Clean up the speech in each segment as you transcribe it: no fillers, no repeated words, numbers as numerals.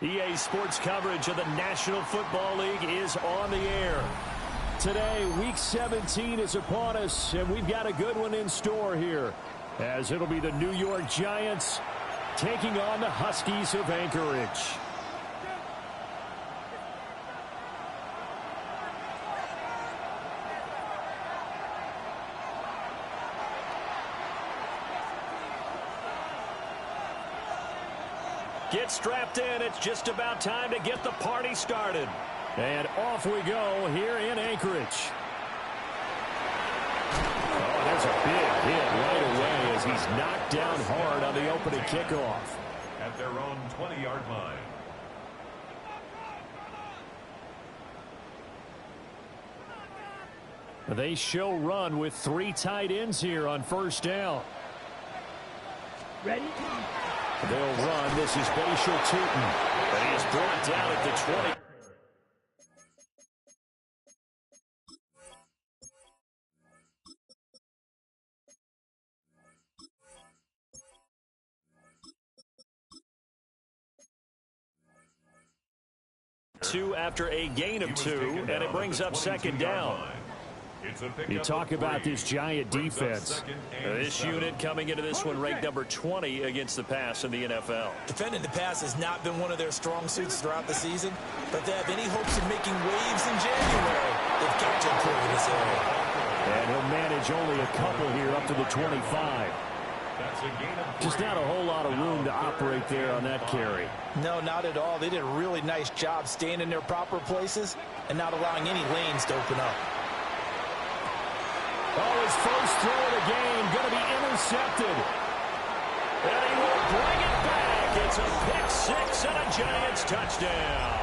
EA Sports coverage of the National Football League is on the air. Today, Week 17 is upon us, and we've got a good one in store here, as it'll be the New York Giants taking on the Huskies of Anchorage. Get strapped in. It's just about time to get the party started. And off we go here in Anchorage. Oh, there's a big hit right away as he's knocked down hard on the opening kickoff. At their own 20-yard line. They show run with 3 tight ends here on first down. Ready? They'll run. This is Bashal Tootin. And he is brought down at the 20. Two after a gain of 2, and it brings up second down. You talk about this Giant defense. This unit coming into this one ranked number 20 against the pass in the NFL. Defending the pass has not been one of their strong suits throughout the season, but they have any hopes of making waves in January, they've got to improve in this area. And he'll manage only a couple here up to the 25. Just not a whole lot of room to operate there on that carry. No, not at all. They did a really nice job staying in their proper places and not allowing any lanes to open up. Oh, his first throw of the game going to be intercepted. And he will bring it back. It's a pick 6 and a Giants touchdown.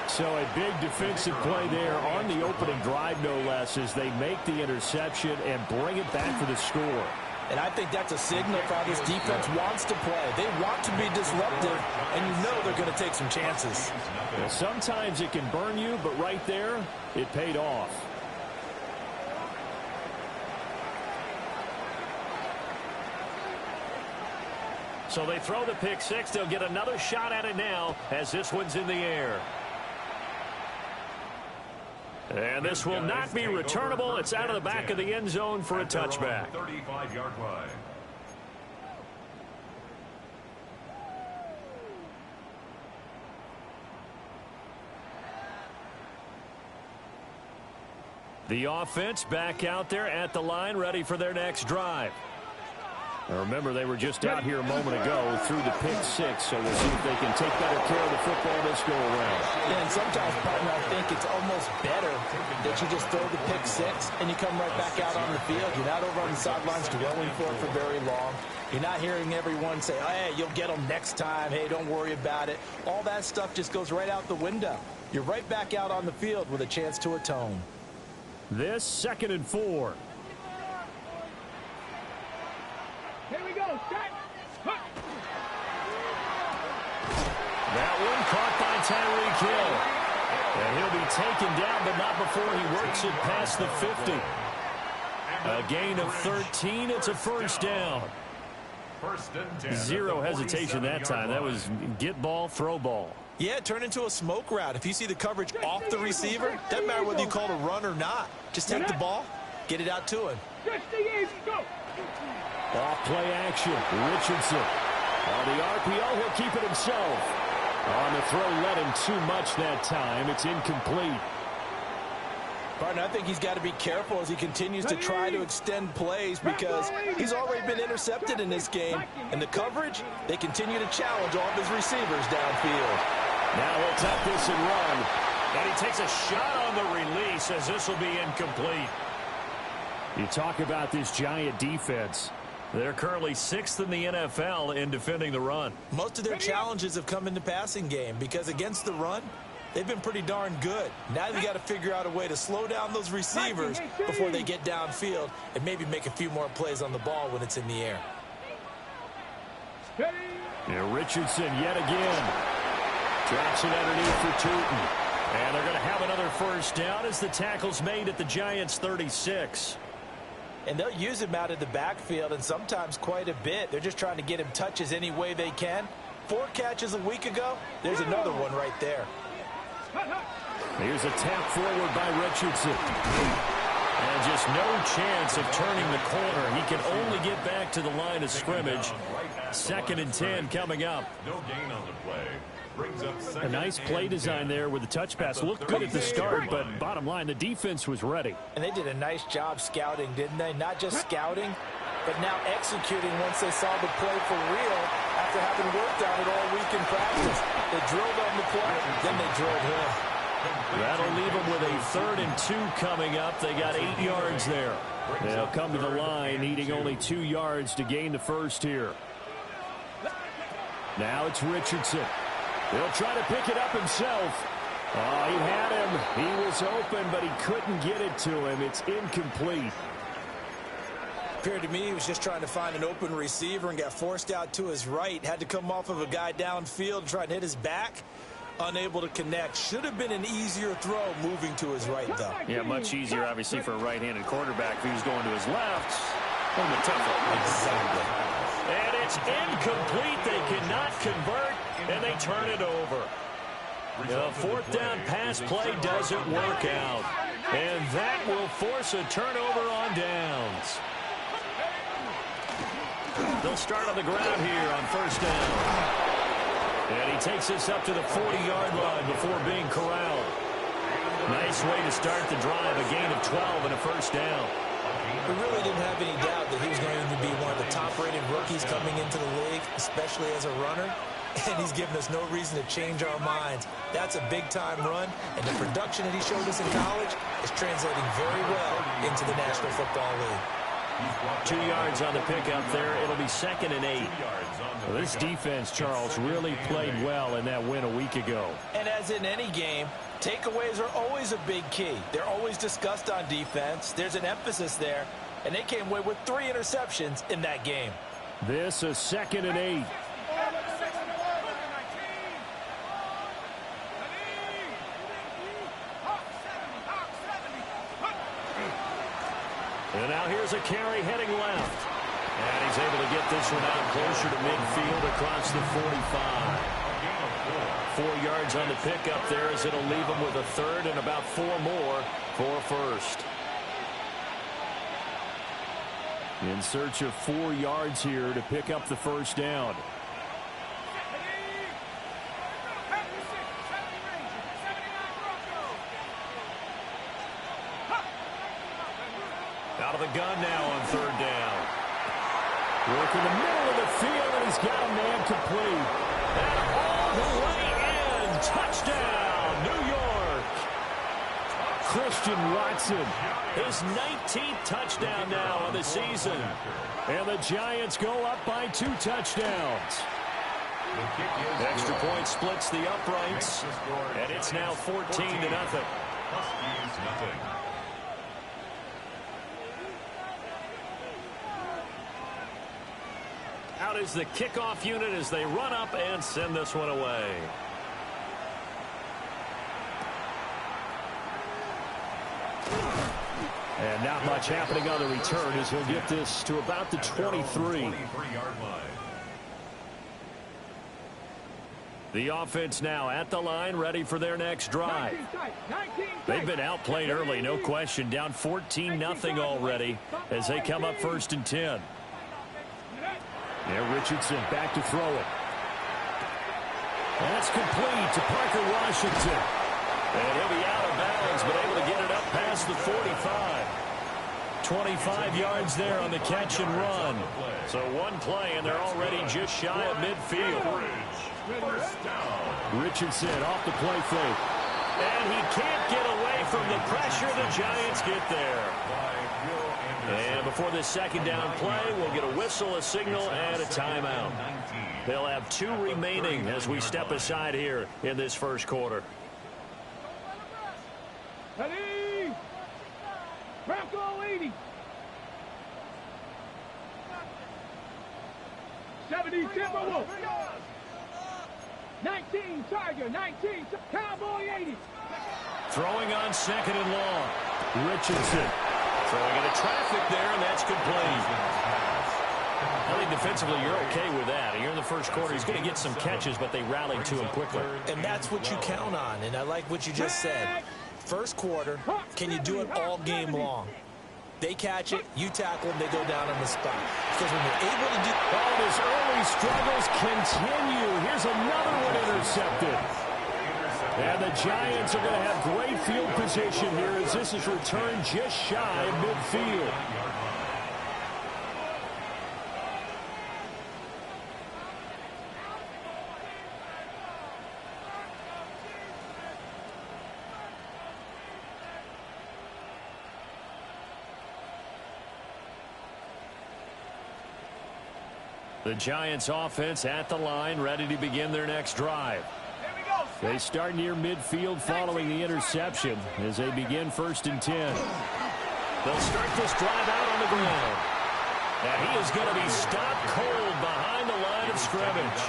So a big defensive play there on the opening drive, no less, as they make the interception and bring it back for the score. And I think that's a signal for how this defense wants to play. They want to be disruptive, and you know they're going to take some chances. Well, sometimes it can burn you, but right there, it paid off. So they throw the pick 6. They'll get another shot at it now as this one's in the air. And this will not be returnable. It's out of the back of the end zone for a touchback. 35-yard line. The offense back out there at the line, ready for their next drive. Now remember, they were just out here a moment ago through the pick 6, so we'll see if they can take better care of the football this go around. Yeah, and sometimes, partner, I think it's almost better that you just throw the pick 6 and you come right back out on the field. You're not over on the sidelines dwelling for it for very long. You're not hearing everyone say, oh, hey, you'll get them next time. Hey, don't worry about it. All that stuff just goes right out the window. You're right back out on the field with a chance to atone. This 2nd and 4. Here we go. Set. That one caught by Tyreek Hill. And he'll be taken down, but not before he works it past the 50. A gain of 13. It's a first down. Zero hesitation that time. That was get ball, throw ball. Yeah, it turned into a smoke route. If you see the coverage off the receiver, doesn't matter whether you call it a run or not. Just take the ball, get it out to him. 60 is go. Off play action. Richardson. On the RPO, he'll keep it himself. On the throw, let him too much that time. It's incomplete. Partner, I think he's got to be careful as he continues to try to extend plays because he's already been intercepted in this game. And the coverage, they continue to challenge all of his receivers downfield. Now he'll tuck this and run. And he takes a shot on the release as this will be incomplete. You talk about this Giant defense. They're currently 6th in the NFL in defending the run. Most of their challenges have come in the passing game because against the run, they've been pretty darn good. Now they've got to figure out a way to slow down those receivers before they get downfield and maybe make a few more plays on the ball when it's in the air. Yeah, Richardson yet again. Drops it underneath for Tootin. And they're going to have another first down as the tackle's made at the Giants' 36. And they'll use him out of the backfield and sometimes quite a bit. They're just trying to get him touches any way they can. 4 catches a week ago, there's another one right there. Here's a tap forward by Richardson. And just no chance of turning the corner. He can only get back to the line of scrimmage. 2nd and 10 coming up. No gain on the play. Brings up A nice play design there with the touch pass. Looked good at the start, but bottom line, the defense was ready. And they did a nice job scouting, didn't they? Not just scouting, but now executing once they saw the play for real after having worked on it all week in practice. They drilled on the play, then they drilled him. That'll leave them with a 3rd and 2 coming up. They got 8 yards there. They'll come to the line, needing only 2 yards to gain the first here. Now it's Richardson. He'll try to pick it up himself. Oh, he had him. He was open, but he couldn't get it to him. It's incomplete. Appeared to me he was just trying to find an open receiver and got forced out to his right. Had to come off of a guy downfield, try and hit his back. Unable to connect. Should have been an easier throw moving to his right, though. Yeah, much easier, obviously, for a right-handed quarterback. If he was going to his left, a little bit tougher. Exactly. And it's incomplete. They cannot convert, and they turn it over. The 4th down pass play doesn't work out. And that will force a turnover on downs. They'll start on the ground here on 1st down. And he takes this up to the 40-yard line before being corralled. Nice way to start the drive, a gain of 12 and a 1st down. We really didn't have any doubt that he was going to be one of the top-rated rookies coming into the league, especially as a runner. And he's given us no reason to change our minds. That's a big-time run, and the production that he showed us in college is translating very well into the National Football League. 2 yards on the pickup there. It'll be 2nd and 8. Well, this defense, Charles, really played well in that win a week ago. And as in any game, takeaways are always a big key. They're always discussed on defense. There's an emphasis there, and they came away with 3 interceptions in that game. This is 2nd and 8. And now here's a carry heading left. And he's able to get this one out closer to midfield across the 45. 4 yards on the pickup there as it'll leave him with a 3rd and about 4 more for 1st. In search of 4 yards here to pick up the 1st down. Out of the gun now on 3rd down. Work in the middle of the field, and he's got a man complete. And all the way in. Touchdown, New York. Christian Watson, his 19th touchdown now on the season. And the Giants go up by 2 touchdowns. Extra point splits the uprights, and it's now 14-0. Huskies, nothing. Out is the kickoff unit as they run up and send this one away. And not much happening on the return as he'll get this to about the 23. The offense now at the line, ready for their next drive. They've been outplayed early, no question. Down 14-0 already as they come up 1st and 10. Now Richardson back to throw it. That's complete to Parker Washington. And he'll be out of bounds, but able to get it up past the 45. 25 yards there on the catch and run. So 1 play, and they're already just shy of midfield. Richardson off the play fake. And he can't get away from the pressure. The Giants get there. And before this 2nd down play, we'll get a whistle, a signal, and a timeout. They'll have 2 remaining as we step aside here in this 1st quarter. Ready? Bronco 80. 70 Timberwolf. 19 Tiger. 19 Cowboy 80. Throwing on 2nd and long. Richardson throwing into traffic there, and that's complete. I think defensively you're okay with that. You're in the first quarter. He's going to get some catches, but they rallied to him quickly. And that's what you count on, and I like what you just said. First quarter, can you do it all game long? They catch it, you tackle them, they go down on the spot. Because when they're able to do... Oh, his early struggles continue. Here's another one intercepted. And the Giants are going to have great field position here as this is returned just shy of midfield. The Giants offense at the line, ready to begin their next drive. They start near midfield following the interception as they begin 1st and 10. They'll start this drive out on the ground. And he is going to be stopped cold behind the line of scrimmage.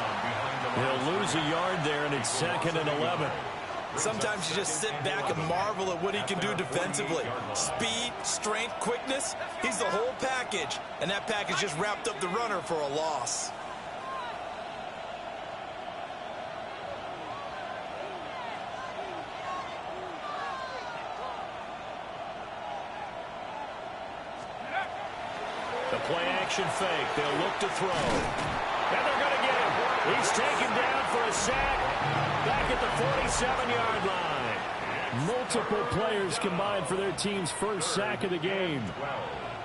He'll lose a yard there, and it's 2nd and 11. Sometimes you just sit back and marvel at what he can do defensively. Speed, strength, quickness, he's the whole package. And that package just wrapped up the runner for a loss. The play action fake. They'll look to throw. And they're going to get him. He's taken down for a sack. Back at the 47-yard line. Multiple players combined for their team's first sack of the game.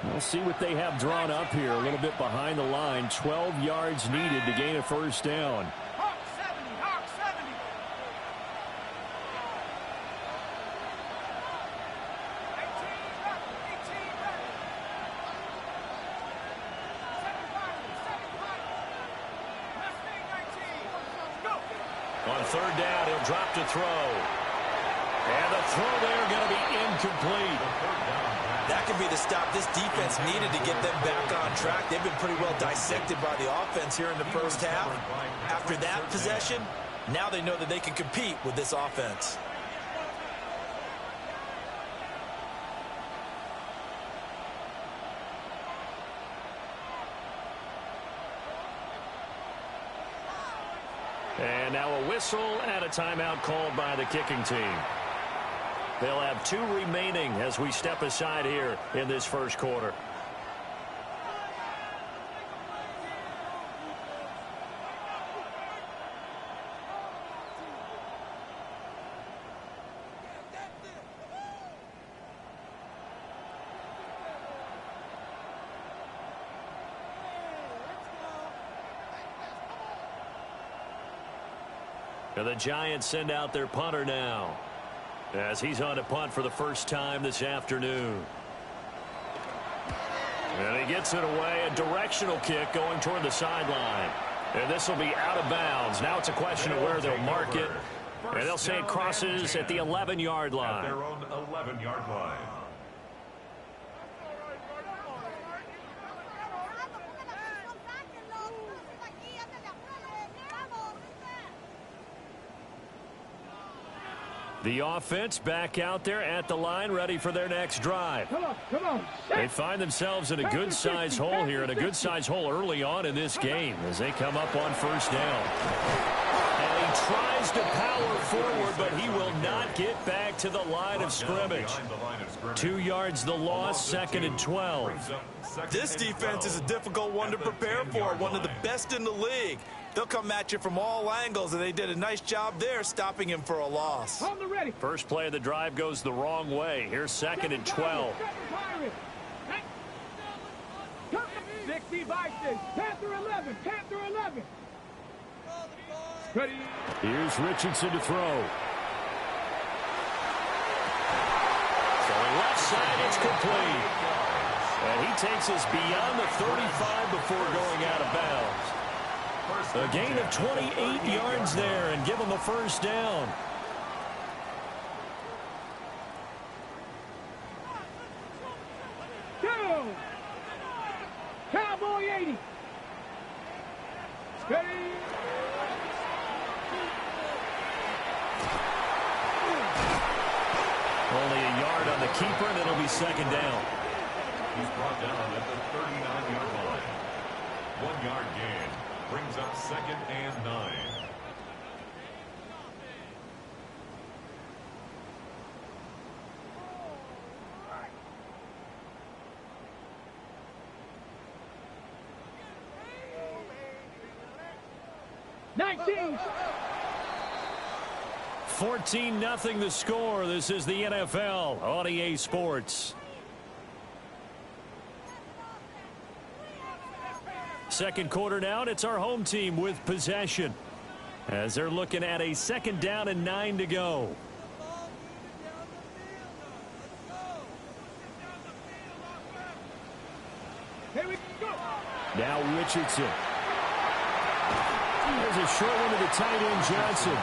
We'll see what they have drawn up here. A little bit behind the line. 12 yards needed to gain a first down. Hawk 70, Hawk 70. On 3rd down, he'll drop to throw. And the throw there going to be incomplete. That could be the stop this defense needed to get them back on track. They've been pretty well dissected by the offense here in the first half. After that possession, now they know that they can compete with this offense. And now a whistle and a timeout called by the kicking team. They'll have 2 remaining as we step aside here in this first quarter. And the Giants send out their punter now, as he's on to punt for the first time this afternoon. And he gets it away, a directional kick going toward the sideline. And this will be out of bounds. Now it's a question of where they'll mark it. And they'll say it crosses at the 11-yard line. At their own 11-yard line. The offense back out there at the line, ready for their next drive. Come on. They find themselves in a good-sized hole here, and a good-sized hole early on in this game as they come up on 1st down. And he tries to power forward, but he will not get back to the line of scrimmage. 2 yards the loss, 2nd and 12. This defense is a difficult one to prepare for, one of the best in the league. They'll come at you from all angles, and they did a nice job there stopping him for a loss. First play of the drive goes the wrong way. Here's 2nd and 12. 60 Vikings, Panther 11, Panther 11. Ready. Here's Richardson to throw. Left side, it's complete. And he takes us beyond the 35 before going out of bounds. A gain of 28 yards there and give him a first down. Go! Cowboy 80. Ready. Only a yard on the keeper, and it'll be 2nd down. He's brought down at the 39-yard line. 1-yard gain. Brings up 2nd and 9. Nineteen. 14-0 the score. This is the NFL on EA Sports. Second quarter now, and it's our home team with possession as they're looking at a 2nd down and 9 to go. Here we go. Now Richardson. There's a short one to the tight end, Johnson.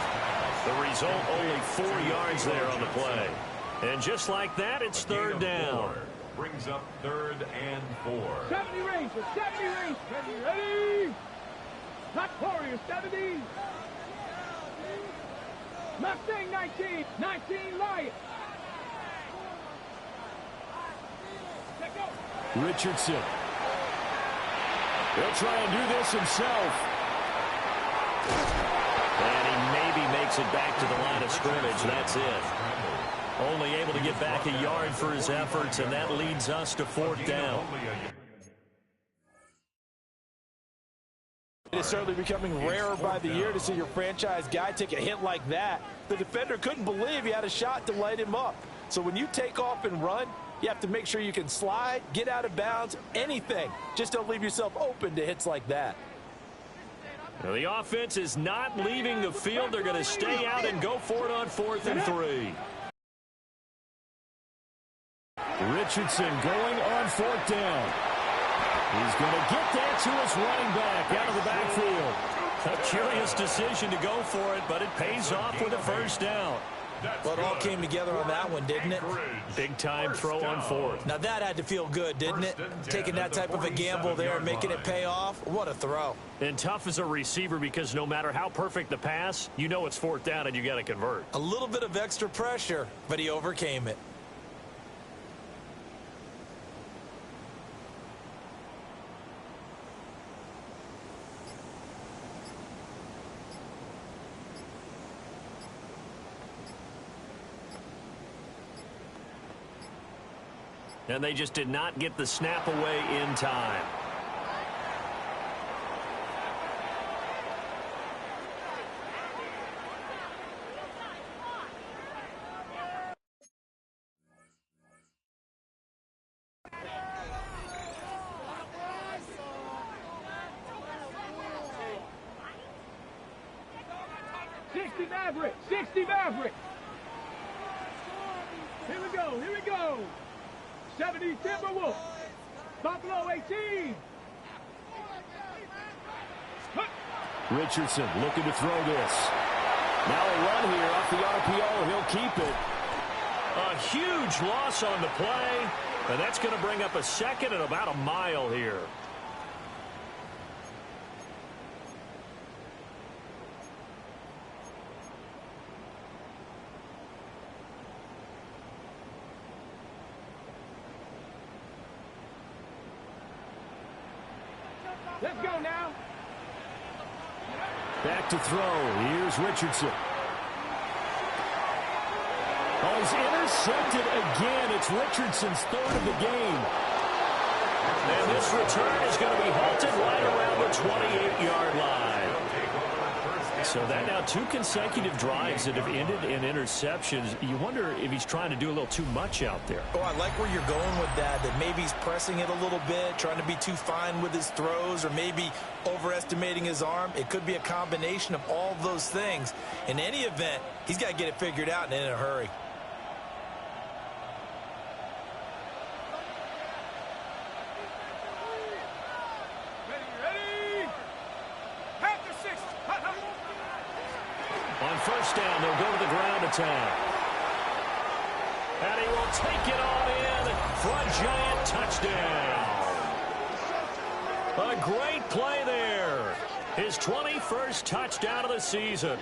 The result, only 4 yards there on the play. And just like that, it's 3rd down. Brings up 3rd and 4. 70 Rangers, 70 Rangers. Ready? Hot Warriors, 70. Mustang 19, 19 Lions. Let go. Richardson. He'll try and do this himself. And he maybe makes it back to the line of scrimmage. That's it. Only able to get back a yard for his efforts, and that leads us to 4th down. It is certainly becoming rarer by the year to see your franchise guy take a hit like that. The defender couldn't believe he had a shot to light him up. So when you take off and run, you have to make sure you can slide, get out of bounds, anything. Just don't leave yourself open to hits like that. Now the offense is not leaving the field. They're going to stay out and go for it on 4th and 3. Richardson going on 4th down. He's going to get that to his running back out of the backfield. A curious decision to go for it, but it pays off with a 1st down. Well, it all came together on that one, didn't it? Big-time throw on 4th. Now that had to feel good, didn't it? Taking that type of a gamble there and making it pay off. What a throw. And tough as a receiver because no matter how perfect the pass, you know it's 4th down and you got to convert. A little bit of extra pressure, but he overcame it. And they just did not get the snap away in time. Maverick, 60 Maverick. Here we go, here we go. 70 Timberwolves. Buffalo 18. Richardson looking to throw this. Now a run here off the RPO. He'll keep it. A huge loss on the play. And that's going to bring up a 2nd and about a mile here. Let's go now. Back to throw. Here's Richardson. Oh, he's intercepted again. It's Richardson's 3rd of the game. And this return is going to be halted right around the 28-yard line. So that now 2 consecutive drives that have ended in interceptions. You wonder if he's trying to do a little too much out there. Oh, I like where you're going with that maybe he's pressing it a little bit, trying to be too fine with his throws, or maybe overestimating his arm. It could be a combination of all of those things. In any event, he's got to get it figured out and in a hurry. On 1st down, they'll go to the ground attack. And he will take it on in for a giant touchdown. A great play there. His 21st touchdown of the season.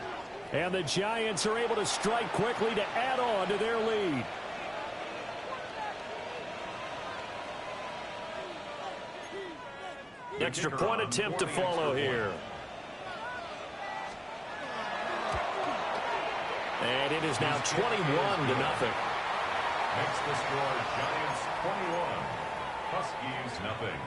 And the Giants are able to strike quickly to add on to their lead. Extra point attempt to follow here. And it is now 21-0. Makes the score Giants 21, Huskies nothing.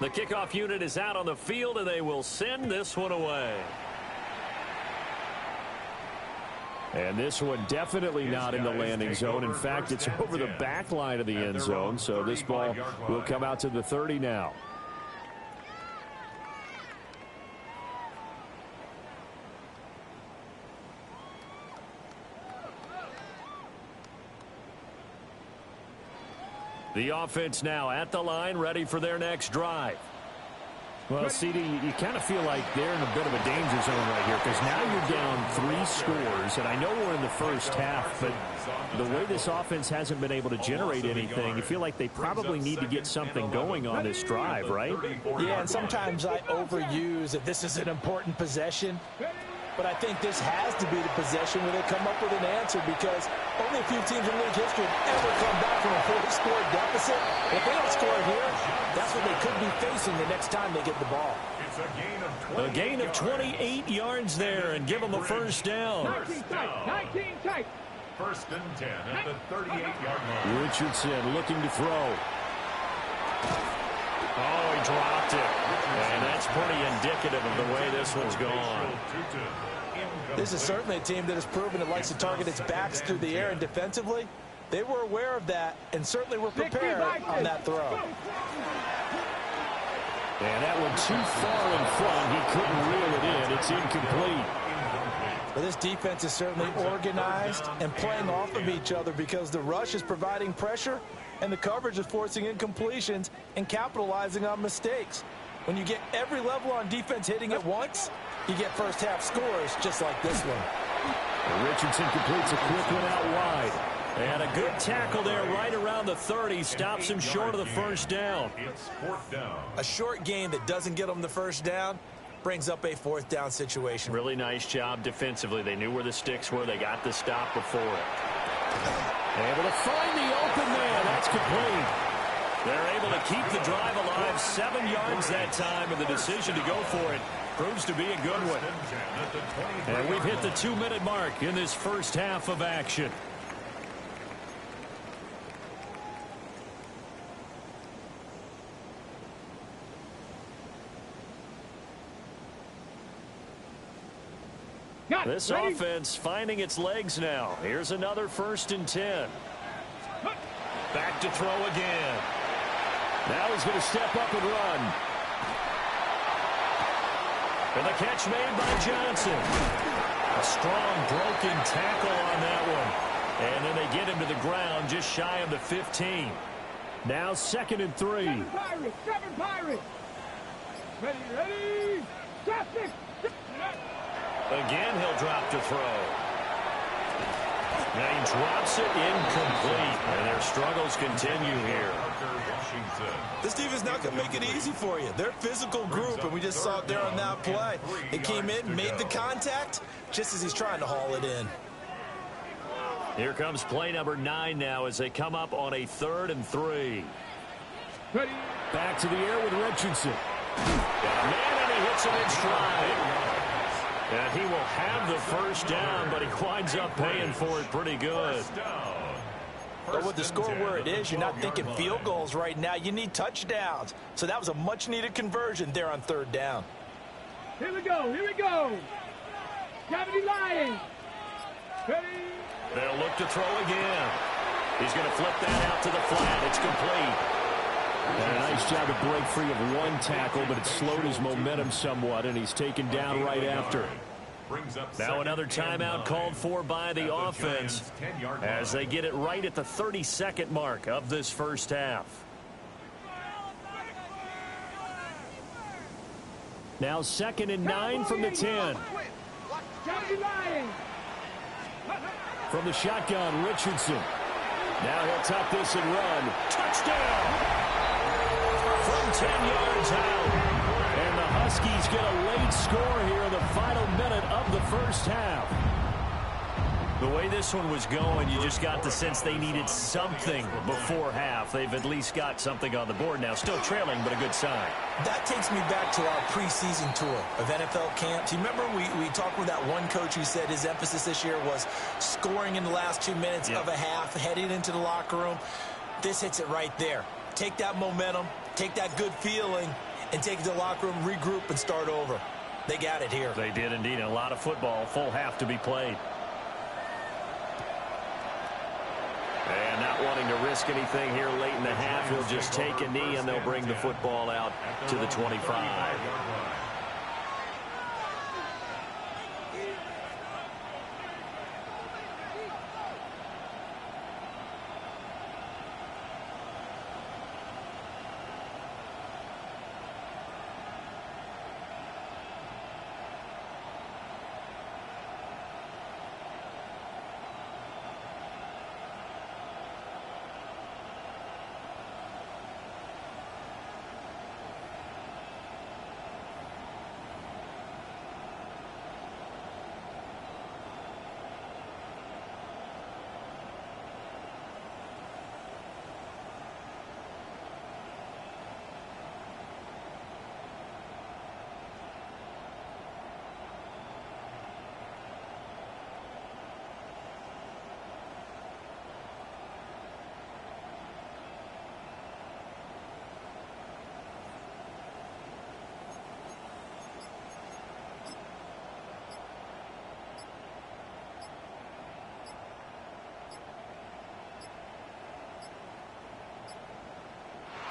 The kickoff unit is out on the field, and they will send this one away. And this one definitely not in the landing zone. In fact, it's over the back line of the end zone, so this ball will come out to the 30 now. The offense now at the line, ready for their next drive. Well, CD, you kind of feel like they're in a bit of a danger zone right here because now you're down 3 scores, and I know we're in the first half, but the way this offense hasn't been able to generate anything, you feel like they probably need to get something going on this drive, right? Yeah, and sometimes I overuse that this is an important possession, but I think this has to be the possession where they come up with an answer because only a few teams in league history have ever come back from a 4-score deficit. If they don't score here, that's what they could be facing the next time they get the ball. It's a gain of 28 yards there and give them a first down. 19 tight. First and 10 at the 38-yard line. Richardson looking to throw. Oh, he dropped it. And that's pretty indicative of the way this one's gone. This is certainly a team that has proven it likes to target its backs through the air, and defensively, they were aware of that and certainly were prepared on that throw. And that one too far in front. He couldn't reel it in. It's incomplete. But this defense is certainly organized and playing off of each other because the rush is providing pressure and the coverage is forcing incompletions and capitalizing on mistakes. When you get every level on defense hitting at once, you get first half scores just like this one. Richardson completes a quick one out wide. And a good tackle there right around the 30. Stops him short of the first down. It's 4th down. A short gain that doesn't get them the first down brings up a 4th down situation. Really nice job defensively. They knew where the sticks were. They got the stop before it. Able to find the open man. That's complete. They're able to keep the drive alive. 7 yards that time, and the decision to go for it proves to be a good one. And we've hit the 2-minute mark in this first half of action. This offense finding its legs now. Here's another 1st and 10. Back to throw again. Now he's going to step up and run. And the catch made by Johnson. A strong broken tackle on that one. And then they get him to the ground just shy of the 15. Now 2nd and 3. 7 Pirates. Ready. Stop it. Again, he'll drop to throw. Now he drops it incomplete. And their struggles continue here. This defense not going to make it easy for you. They're a physical group, and we just saw it there on that play. They came in, made the contact, just as he's trying to haul it in. Here comes play number 9 now as they come up on a 3rd and 3. Ready. Back to the air with Richardson. Man, and he hits him in stride. And he will have the first down, but he winds up paying for it pretty good. But with the score where it is, you're not thinking field goals right now. You need touchdowns. So that was a much-needed conversion there on 3rd down. Here we go. Gravity Lions. Ready. They'll look to throw again. He's going to flip that out to the flat. It's complete. And a nice job to break free of one tackle, but it slowed his momentum somewhat, and he's taken down right after. Now another timeout called for by the offense as they get it right at the 32nd mark of this first half. Now 2nd and 9 from the 10. From the shotgun, Richardson. Now he'll tuck this and run. Touchdown! From 10 yards out. And the Huskies get a late score here in the final minute of the first half. way this one was going, you just got the sense they needed something before half. They've at least got something on the board now. Still trailing, but a good sign. That takes me back to our preseason tour of NFL camps. You remember we talked with that one coach who said his emphasis this year was scoring in the last 2 minutes of a half, heading into the locker room. This hits it right there. Take that momentum, take that good feeling, and take it to the locker room, regroup, and start over. They got it here. They did indeed. A lot of football, full half to be played. And not wanting to risk anything here late in the half, he'll just take a knee, and they'll bring the football out to the 25.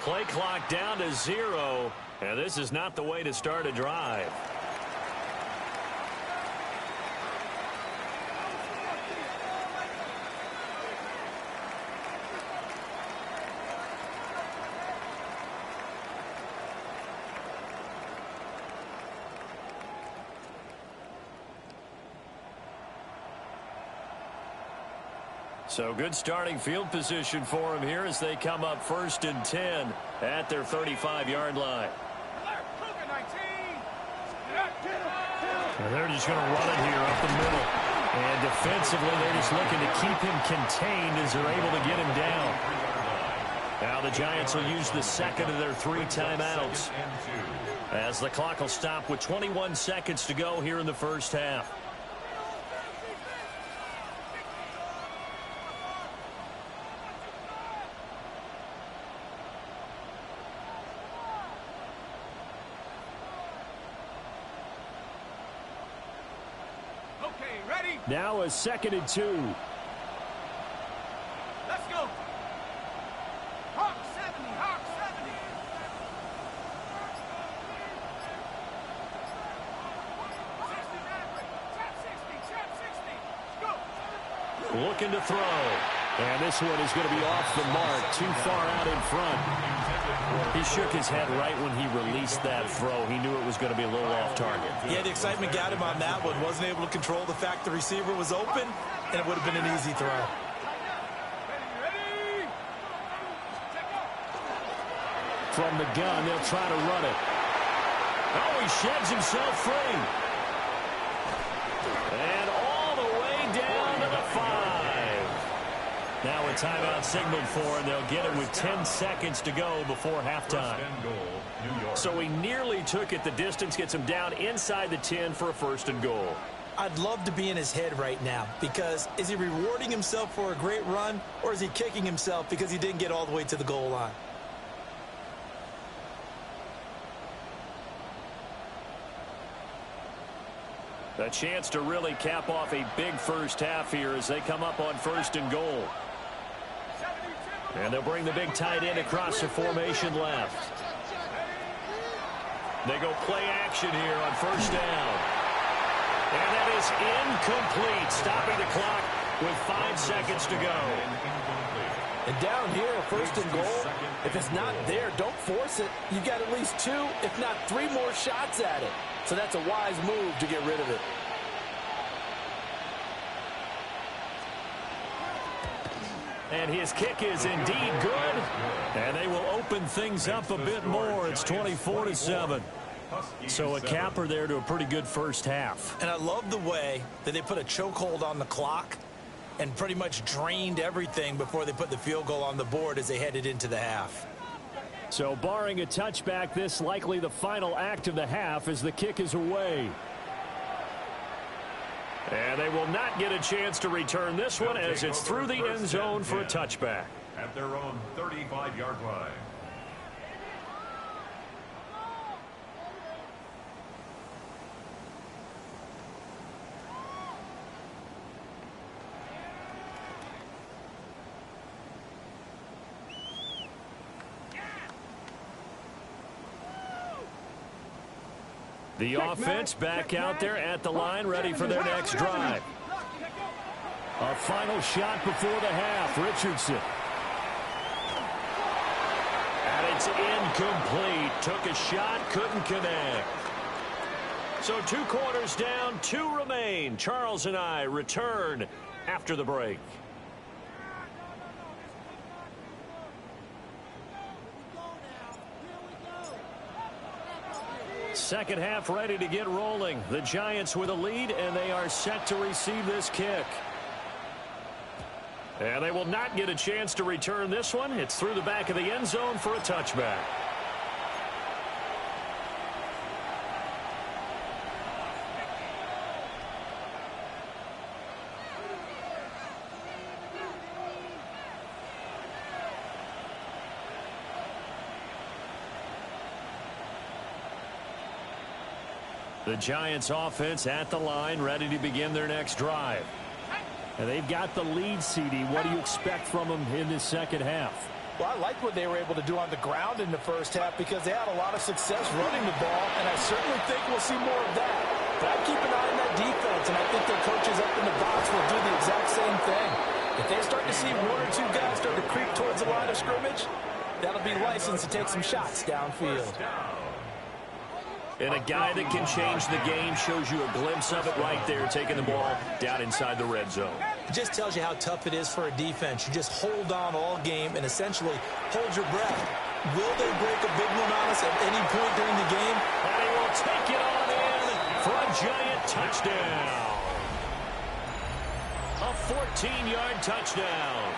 Play clock down to 0, and this is not the way to start a drive. So good starting field position for them here as they come up 1st and 10 at their 35-yard line. And they're just going to run it here up the middle. And defensively, they're just looking to keep him contained as they're able to get him down. Now the Giants will use the second of their 3 timeouts as the clock will stop with 21 seconds to go here in the first half. Now a 2nd and 2. Let's go. Hawk 70, Hawk 70. Chop 60, go. Looking to throw. And this one is going to be off the mark, too far out in front. He shook his head right when he released that throw. He knew it was going to be a little off target. Yeah, the excitement got him on that one. Wasn't able to control the fact the receiver was open, and it would have been an easy throw. From the gun, they'll try to run it. Oh, he sheds himself free. And all the way down to the 5. Now a timeout signaled for, and they'll get it with 10 seconds to go before halftime. So he nearly took it the distance, gets him down inside the 10 for a 1st and goal. I'd love to be in his head right now, because is he rewarding himself for a great run, or is he kicking himself because he didn't get all the way to the goal line? A chance to really cap off a big first half here as they come up on 1st and goal. And they'll bring the big tight end across the formation left. They go play action here on 1st down. And that is incomplete, stopping the clock with 5 seconds to go. And down here, 1st and goal, if it's not there, don't force it. You've got at least 2, if not 3 more shots at it. So that's a wise move to get rid of it. And his kick is indeed good. And they will open things up a bit more. It's 24-7. So a capper there to a pretty good first half. And I love the way that they put a chokehold on the clock and pretty much drained everything before they put the field goal on the board as they headed into the half. So barring a touchback, this likely the final act of the half as the kick is away. And they will not get a chance to return this one as it's through the end zone for a touchback. At their own 35-yard line. The offense back out there at the line, ready for their next drive. A final shot before the half. Richardson. And it's incomplete. Took a shot, couldn't connect. So 2 quarters down, 2 remain. Charles and I return after the break. Second half ready to get rolling. The Giants with a lead, and they are set to receive this kick. And they will not get a chance to return this one. It's through the back of the end zone for a touchback. The Giants offense at the line, ready to begin their next drive. And they've got the lead, CD. What do you expect from them in this second half? Well, I like what they were able to do on the ground in the first half because they had a lot of success running the ball, and I certainly think we'll see more of that. But I'd keep an eye on that defense, and I think their coaches up in the box will do the exact same thing. If they start to see 1 or 2 guys start to creep towards the line of scrimmage, that'll be licensed to take some shots downfield. And a guy that can change the game, shows you a glimpse of it right there, taking the ball down inside the red zone. It just tells you how tough it is for a defense. You just hold on all game and essentially hold your breath. Will they break a big one on us at any point during the game? And he will take it on in for a Giant touchdown. A 14-yard touchdown.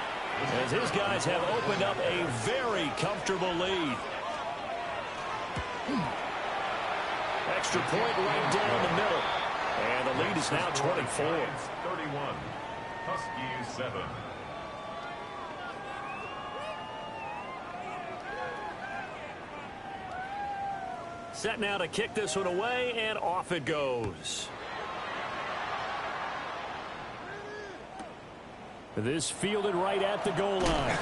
As his guys have opened up a very comfortable lead. Extra point right down the middle. And the lead is now 24. 31. Huskies 7. Set now to kick this one away, and off it goes. This fielded right at the goal line.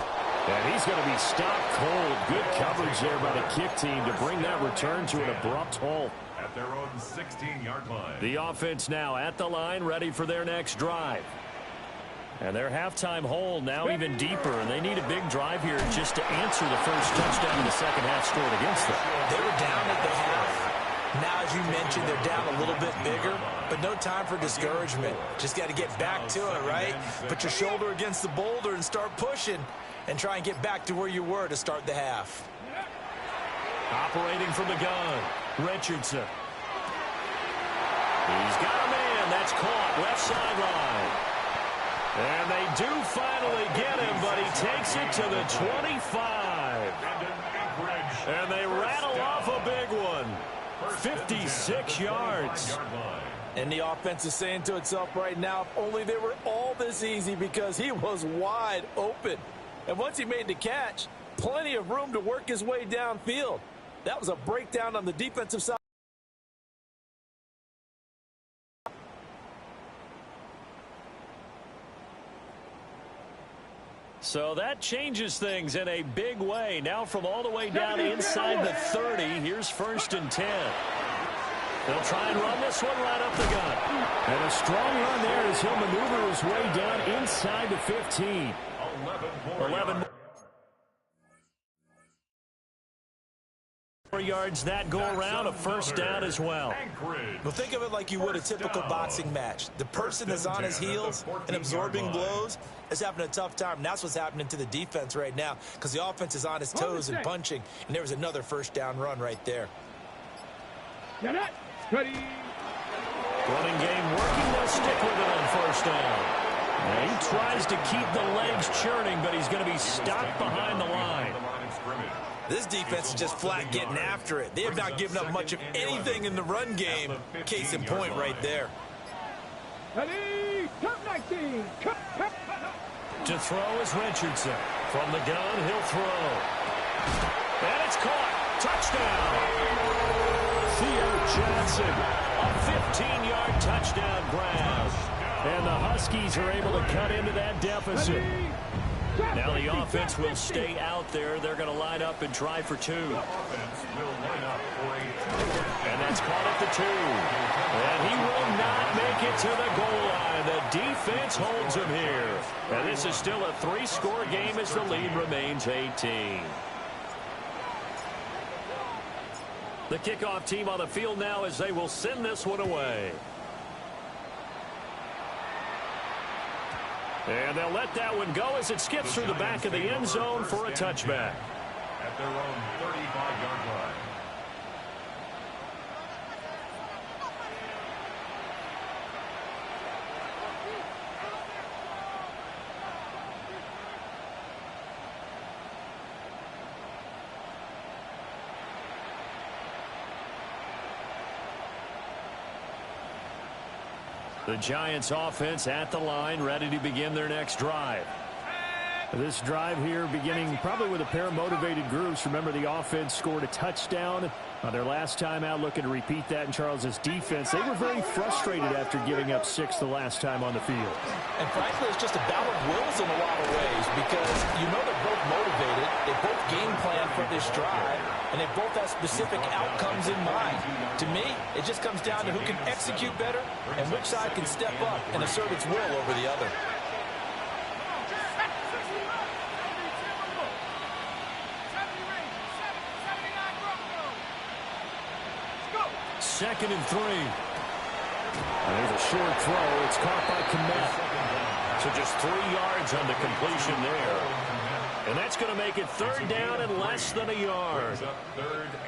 And he's going to be stopped cold. Good coverage there by the kick team to bring that return to an abrupt halt. At their own 16-yard line. The offense now at the line, ready for their next drive. And their halftime hole now even deeper, and they need a big drive here just to answer the first touchdown in the second half scored against them. They were down at the half. Now, as you mentioned, they're down a little bit bigger, but no time for discouragement. Just got to get back to it, right? Put your shoulder against the boulder and start pushing, and try and get back to where you were to start the half. Operating from the gun, Richardson. He's got a man that's caught left sideline. And they do finally get him, but he takes it to the 25. And they rattle off a big one. 56 yards. And the offense is saying to itself right now, if only they were all this easy, because he was wide open. And once he made the catch, plenty of room to work his way downfield. That was a breakdown on the defensive side. So that changes things in a big way. Now from all the way down inside the 30, here's 1st and 10. They'll try and run this one right up the gut. And a strong run there as he'll maneuver his way down inside the 15. 11 more yards that go around, a first down as well. Well, think of it like you would a typical boxing match. The person that's on his heels and absorbing blows is having a tough time. And that's what's happening to the defense right now, because the offense is on his toes and punching. And there was another first down run right there. Ready. Running game working. They'll stick with it on first down. And he tries to keep the legs churning, but he's going to be stopped behind the line. This defense is just flat getting after it. They have not given up much of anything in the run game. Case in point right there. Ready, top 19. To throw is Richardson. From the gun, he'll throw. And it's caught. Touchdown. Theo Johnson. A 15-yard touchdown grab. And the Huskies are able to cut into that deficit. Now the offense will stay out there. They're going to line up and try for two. And that's caught at the 2. And he will not make it to the goal line. The defense holds him here. And this is still a 3-score game as the lead remains 18. The kickoff team on the field now as they will send this one away. And they'll let that one go as it skips through the back of the end zone for a touchback. At their own 35-yard line. The Giants offense at the line, ready to begin their next drive. This drive here beginning probably with a pair of motivated groups. Remember, the offense scored a touchdown their last time out, looking to repeat that in Charles's defense. They were very frustrated after giving up 6 the last time on the field. And frankly, it's just a battle of wills in a lot of ways because you know they're both motivated. They both game plan for this drive, and they both have specific outcomes in mind. To me, it just comes down to who can execute better and which side can step up and assert its will over the other. Second and 3. And there's a short throw. It's caught by Komet. So just 3 yards on the completion there. And that's going to make it 3rd down and less than a yard.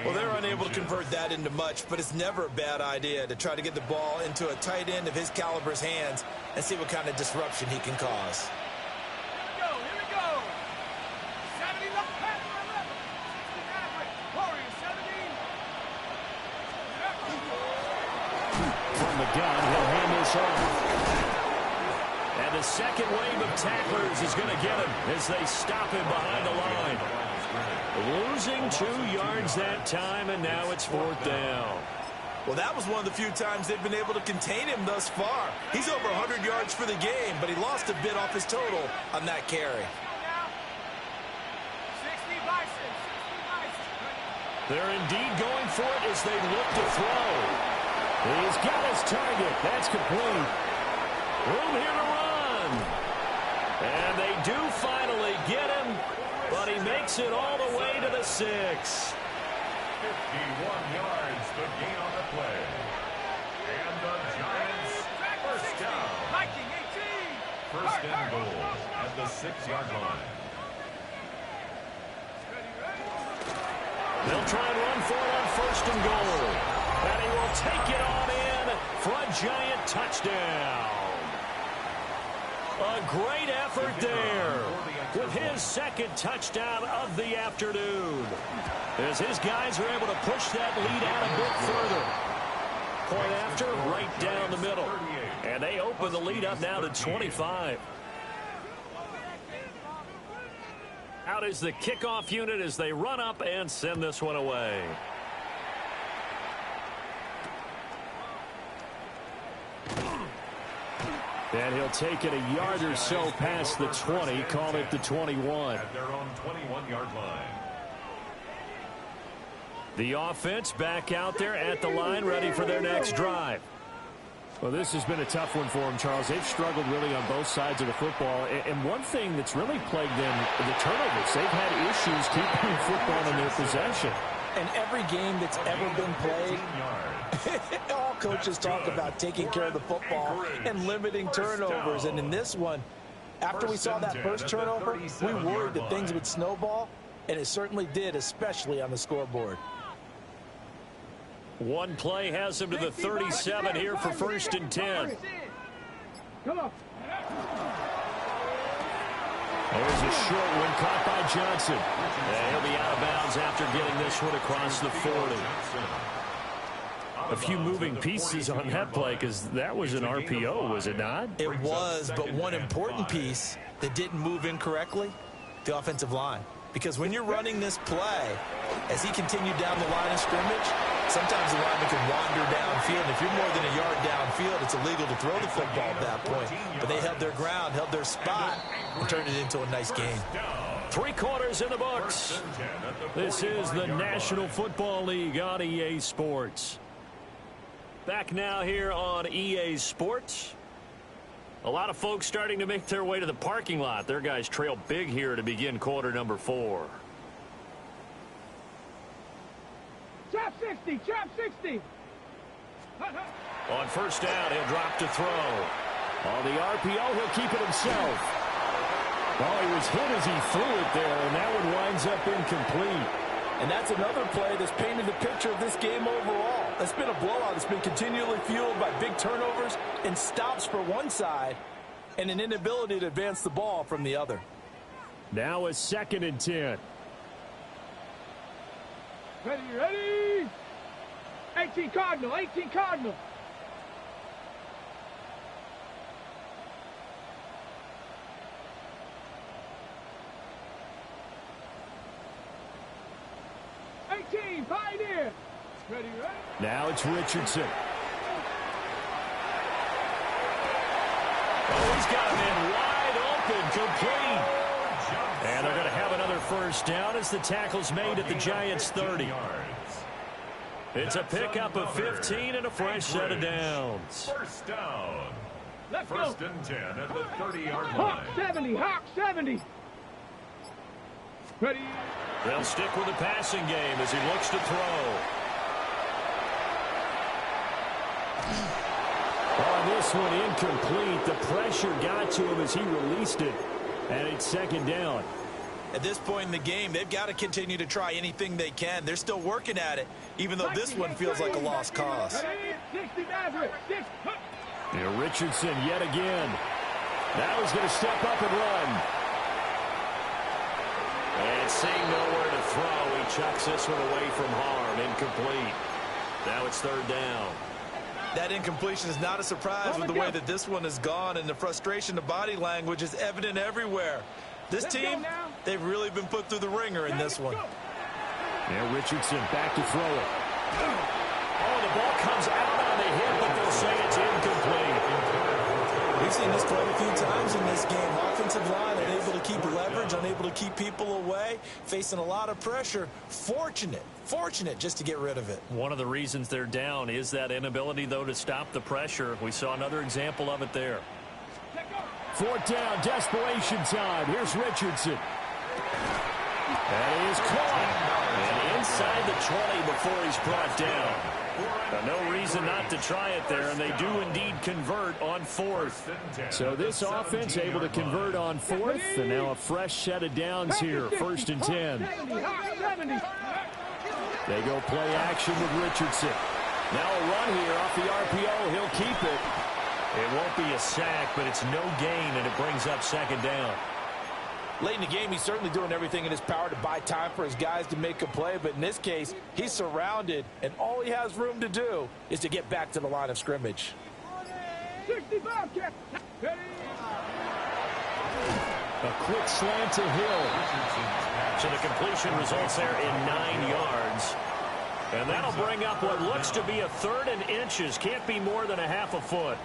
Well, they're unable to convert that into much, but it's never a bad idea to try to get the ball into a tight end of his caliber's hands and see what kind of disruption he can cause. Here we go. 70 left pass for 11. 60 average. Warriors 17. From the gun, he'll hand this off. And the second wave of tacklers is going to get him as they stop him behind the line. Losing 2 yards that time, and now it's 4th down. Well, that was one of the few times they've been able to contain him thus far. He's over 100 yards for the game, but he lost a bit off his total on that carry. 60 Bison. 60 Bison. They're indeed going for it as they look to throw. He's got his target. That's complete. Room here to run. And they do finally get him, but he makes it all the way to the 6. 51 yards to gain on the play. And the Giants first down. Viking 18. First and goal at the 6-yard line. They'll try and run for it on 1st and goal. And he will take it on in for a Giant touchdown. A great effort there with his 2nd touchdown of the afternoon. As his guys are able to push that lead out a bit further. Point after, right down the middle. And they open the lead up now to 25. Out is the kickoff unit as they run up and send this one away. And he'll take it a yard or so past the 20, call it the 21. At their own 21-yard line. The offense back out there at the line, ready for their next drive. Well, this has been a tough one for them, Charles. They've struggled really on both sides of the football. And one thing that's really plagued them, the turnovers. They've had issues keeping the football in their possession. And every game that's ever been played, all coaches talk about taking care of the football and limiting turnovers. And in this one, after we saw that first turnover, we worried that things would snowball, and it certainly did, especially on the scoreboard. One play has him to the 37 here for 1st and 10. Come on. There's a short one caught by Johnson. And he'll be out of bounds after getting this one across the 40. A few moving pieces on that play because that was an RPO, was it not? It was, but one important piece that didn't move incorrectly, the offensive line. Because when you're running this play, as he continued down the line of scrimmage, sometimes the lineman can wander downfield. And if you're more than a yard downfield, it's illegal to throw the football at that point. But they held their ground, held their spot, and turned it into a nice game. 3 quarters in the books. This is the National Football League on EA Sports. Back now here on EA Sports. A lot of folks starting to make their way to the parking lot. Their guys trail big here to begin quarter number 4. Trap 60, trap 60. On first down, he'll drop to throw. On the RPO, he'll keep it himself. Oh, he was hit as he threw it there, and that one winds up incomplete. And that's another play that's painted the picture of this game overall. It's been a blowout. It's been continually fueled by big turnovers and stops for one side and an inability to advance the ball from the other. Now a 2nd and 10. Ready, ready. 18 Cardinal, 18 Cardinal. Pioneer. Ready, ready. Now it's Richardson. Oh, he's got him in wide open, complete. And they're going to have another first down as the tackle's made at the Giants' 30. It's a pickup of 15 and a fresh set of downs. First down. Let's go. First and 10 at the 30-yard Hawk line. 70, Hawk 70. Ready. They'll stick with the passing game as he looks to throw. On this one, incomplete. The pressure got to him as he released it. And it's 2nd down. At this point in the game, they've got to continue to try anything they can. They're still working at it, even though this one feels like a lost cause. 60 Maverick. And Richardson yet again. Now he's going to step up and run. And seeing nowhere to throw, he chucks this one away from harm. Incomplete. Now it's 3rd down. That incompletion is not a surprise with the way that this one has gone, and the frustration of body language is evident everywhere. This team, they've really been put through the ringer in this one. Now Richardson back to throw it. Oh, the ball comes out on the hit, but they'll say it's incomplete. We've seen this quite a few times in this game. Offensive line unable to keep leverage, unable to keep people away, facing a lot of pressure. Fortunate just to get rid of it. One of the reasons they're down is that inability, though, to stop the pressure. We saw another example of it there. 4th down, desperation time. Here's Richardson. And he is caught. And inside the 20 before he's brought down. No reason not to try it there, and they do indeed convert on 4th. So this offense able to convert on 4th, and now a fresh set of downs here, 1st and 10. They go play action with Richardson. Now a run here off the RPO. He'll keep it. It won't be a sack, but it's no gain, and it brings up 2nd down. Late in the game, he's certainly doing everything in his power to buy time for his guys to make a play. But in this case, he's surrounded, and all he has room to do is to get back to the line of scrimmage. 65, A quick slant to Hill. So the completion results there in 9 yards. And that'll bring up what looks to be a 3rd and inches. Can't be more than a half a foot.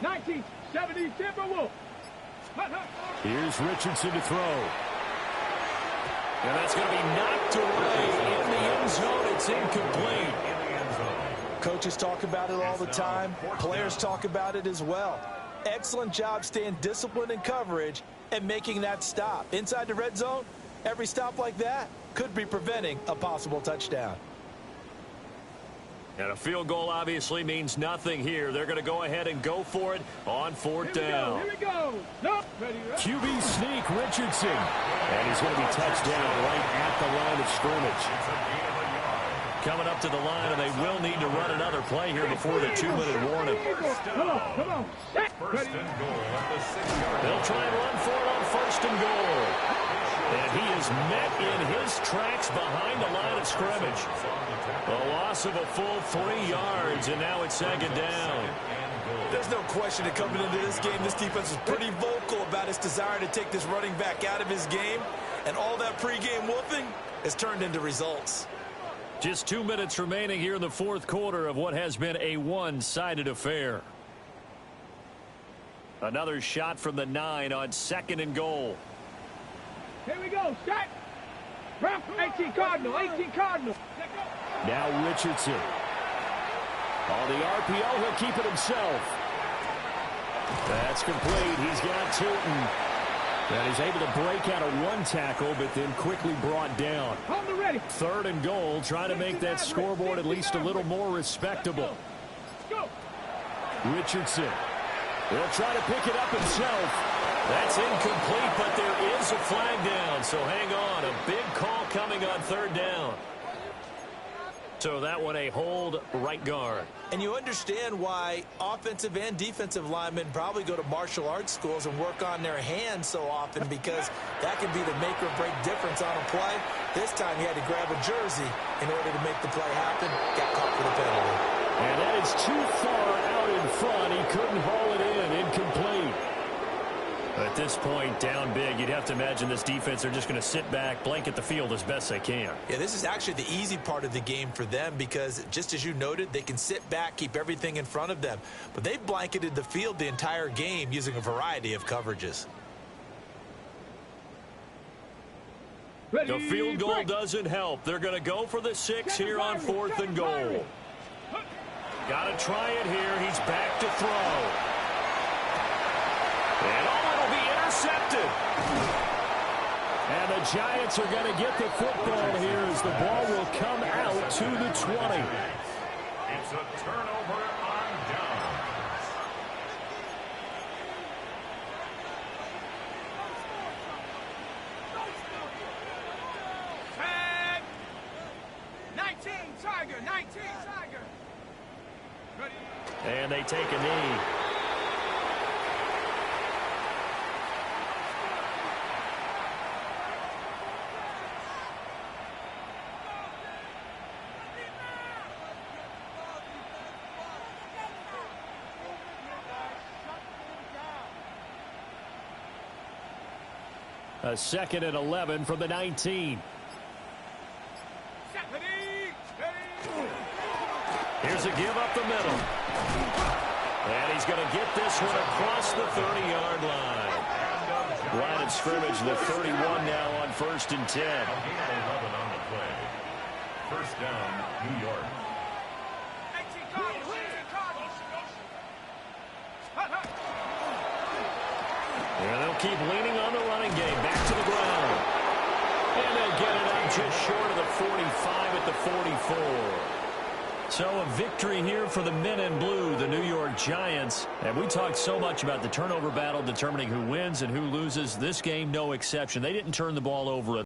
1970 Timberwolves. Here's Richardson to throw. And that's going to be knocked away in the end zone. It's incomplete. Coaches talk about it all the time. Players talk about it as well. Excellent job staying disciplined in coverage and making that stop. Inside the red zone, every stop like that could be preventing a possible touchdown. And a field goal obviously means nothing here. They're going to go ahead and go for it on 4th down. Here we go. No. Ready. QB sneak, Richardson. And he's going to be touched down right at the line of scrimmage. coming up to the line, and they will need to run another play here before the 2-minute warning. Come on. First and goal at the 6-yard line. They'll try and run for it on first and goal. And he is met in his tracks behind the line of scrimmage. A loss of a full 3 yards, and now it's second down. There's no question that coming into this game, this defense is pretty vocal about its desire to take this running back out of his game. And all that pregame whooping has turned into results. Just 2 minutes remaining here in the fourth quarter of what has been a one-sided affair. Another shot from the 9 on second and goal. Here we go. Set. Ref. 18 Cardinal. 18 Cardinal. Now Richardson. On the RPO, he'll keep it himself. That's complete. He's got Tootin. And he's able to break out of one tackle, but then quickly brought down. Hold the ready. Third and goal, trying to make that scoreboard at least a little more respectable. Go. Richardson. He'll try to pick it up himself. That's incomplete, but there is a flag down, so hang on. A big call coming on third down. So that one a hold right guard. And you understand why offensive and defensive linemen probably go to martial arts schools and work on their hands so often, because that can be the make or break difference on a play. This time he had to grab a jersey in order to make the play happen. Got caught for the penalty. And that is too far out in front. He couldn't haul it in. Incomplete. At this point, down big, you'd have to imagine this defense are just going to sit back, blanket the field as best they can. Yeah, this is actually the easy part of the game for them, because just as you noted, they can sit back, keep everything in front of them. But they've blanketed the field the entire game using a variety of coverages. Ready. The field goal Break. doesn't help. They're going to go for the 6 here on fourth and goal. Got to try it here. He's back to throw. And it'll be intercepted. And the Giants are going to get the football here as the ball will come out to the 20. It's a turnover on downs. Tag. 19 Tiger. 19 Tiger. Ready. And they take a knee. A 2nd and 11 from the 19. Here's a give up the middle. And he's going to get this one across the 30-yard line. Line of scrimmage, the 31 now on 1st and 10. 11 on the play. First down, New York. And they'll keep leaning on the running game. Back to the ground. And they'll get it up just short of the 45 at the 44. So a victory here for the men in blue, the New York Giants. And we talked so much about the turnover battle determining who wins and who loses. This game, no exception. They didn't turn the ball over